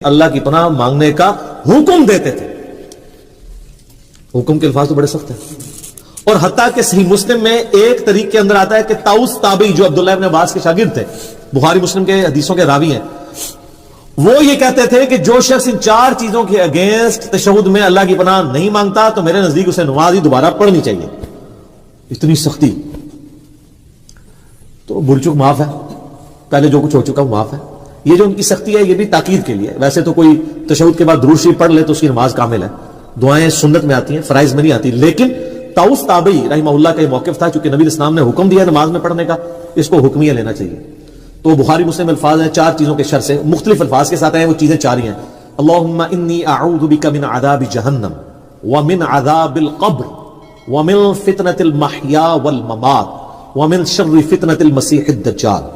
اللہ کی پناہ مانگنے کا حکم دیتے تھے. حکم کے الفاظ تو بڑے سخت ہیں. اور حتیٰ کہ صحیح مسلم میں ایک طریق کے اندر آتا ہے کہ طاؤس تابعی جو عبداللہ ابن عباس کے شاگرد تھے، بخاری مسلم کے حدیثوں کے راوی ہیں، وہ یہ کہتے تھے کہ جو شخص ان چار چیزوں کے اگینسٹ تشہد میں اللہ کی پناہ نہیں مانگتا تو میرے نزدیک اسے نماز ہی دوبارہ پڑھنی چاہیے. اتنی سختی. تو بھول چک معاف ہے، پہلے جو کچھ ہو چکا وہ معاف ہے. یہ جو ان کی سختی ہے یہ بھی تاکید کے لیے. ویسے تو کوئی تشہد کے بعد درود شریف پڑھ لے تو اس کی نماز کامل ہے. دعائیں سنت میں آتی ہیں، فرائض میں نہیں آتی. لیکن طاؤس تابعی رحمہ اللہ کا یہ موقف تھا، چونکہ نبی اسلام نے حکم دیا نماز میں پڑھنے کا، اس کو حکمیہ لینا چاہیے. تو بخاری مسلم الفاظ ہیں چار چیزوں کے شر سے، مختلف الفاظ کے ساتھ ہیں. وہ چیزیں چار ہی ہیں: اللہم انی اعوذ بک من عذاب جہنم ومن عذاب القبر ومن فتنة المحیا والممات ومن شر فتنة المسیح الدجال.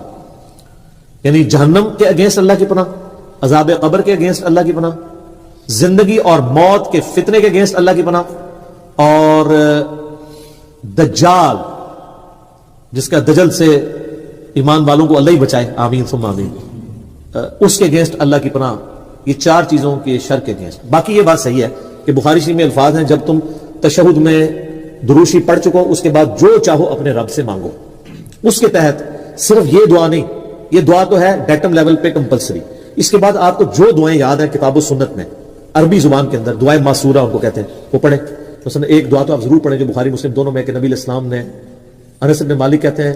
یعنی جہنم کے اگینسٹ اللہ کی پناہ، عذاب قبر کے اگینسٹ اللہ کی پناہ، زندگی اور موت کے فتنے کے اگینسٹ اللہ کی پناہ، اور دجال جس کا دجل سے ایمان والوں کو اللہ ہی بچائے، آمین ثم آمین، اس کے اگینسٹ اللہ کی پناہ. یہ چار چیزوں کے شر کے اگینسٹ. باقی یہ بات صحیح ہے کہ بخاری شریف میں الفاظ ہیں جب تم تشہد میں درود شریف پڑھ چکو اس کے بعد جو چاہو اپنے رب سے مانگو. اس کے تحت صرف یہ دعا نہیں، یہ دعا تو ہے ڈیٹم لیول پہ کمپلسری. اس کے بعد آپ کو جو دعائیں یاد ہیں کتاب و سنت میں عربی زبان کے اندر، دعائیں معصورہ ان کو کہتے ہیں، وہ پڑھیں. مثلا ایک دعا تو آپ ضرور پڑھیں جو بخاری مسلم دونوں میں کہ نبی علیہ السلام نے، انس بن مالک کہتے ہیں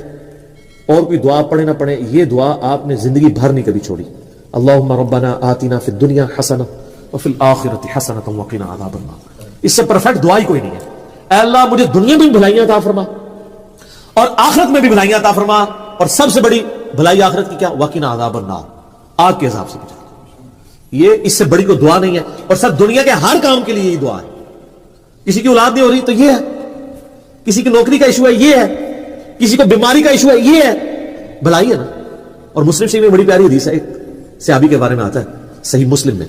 اور کوئی دعا پڑھیں نہ پڑھیں یہ دعا آپ نے زندگی بھر نہیں کبھی چھوڑی: اللہم ربنا آتنا فی الدنیا حسنہ وفی الآخرۃ حسنۃ وقنا عذاب النار. اس سے پرفیکٹ دعا ہی کوئی نہیں ہے. اے اللہ مجھے دنیا میں بھی بھلائیاں عطا فرما اور آخرت میں بھی بھلائیاں عطا فرما، اور سب سے بڑی بھلائی آخرت کی کیا؟ وقنا عذاب النار، آگ کے عذاب سے بچا. یہ اس سے بڑی کوئی دعا نہیں ہے. اور سب دنیا کے ہر کام کے لیے یہ دعا ہے. کسی کی اولاد نہیں ہو رہی تو یہ ہے، کسی کی نوکری کا ایشو ہے یہ ہے، کسی کو بیماری کا ایشو ہے یہ ہے، بھلائی ہے نا. اور مسلم شریف میں بڑی پیاری حدیث ہے، ایک صحابی کے بارے میں آتا ہے صحیح مسلم میں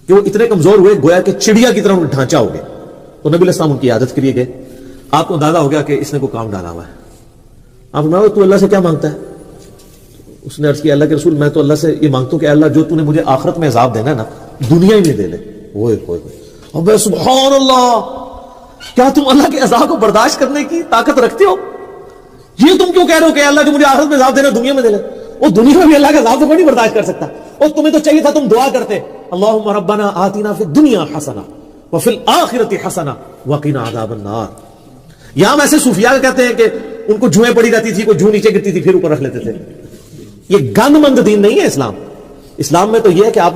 کہ وہ اتنے کمزور ہوئے گویا کہ چڑیا کی طرح ان کا ڈھانچہ ہو گیا. تو نبی علیہ السلام ان کی عادت کے لیے گئے. آپ کو اندازہ ہو گیا کہ اس نے کوئی کام ڈالا ہوا ہے. آپ نے تو اللہ سے کیا مانگتا ہے؟ اس نے عرض کیا اللہ کے رسول میں تو اللہ سے یہ مانگتا ہوں کہ اللہ جو تو نے مجھے آخرت میں عذاب دینا ہے نا دنیا ہی میں دے لے. ابے سبحان اللہ، کیا تم اللہ کے عذاب کو برداشت کرنے کی طاقت رکھتے ہو؟ یہ تم کیوں کہہ رہے ہو کہ اللہ جو مجھے آخرت میں عذاب دینا دنیا میں دے لے؟ وہ دنیا میں بھی اللہ کا عذاب تو کوئی نہیں برداشت کر سکتا. اور تمہیں تو چاہیے تھا تم دعا کرتے اللہم ربنا آتنا فی الدنیا حسنہ وفی الآخرۃ حسنہ وقنا عذاب النار. یہاں ویسے صوفیاء کہتے ہیں کہ ان کو جوئیں پڑی رہتی تھی، کوئی جو نیچے گرتی تھی پھر اوپر رکھ لیتے تھے. یہ گند مند دین نہیں ہے اسلام. اسلام میں تو یہ ہے کہ آپ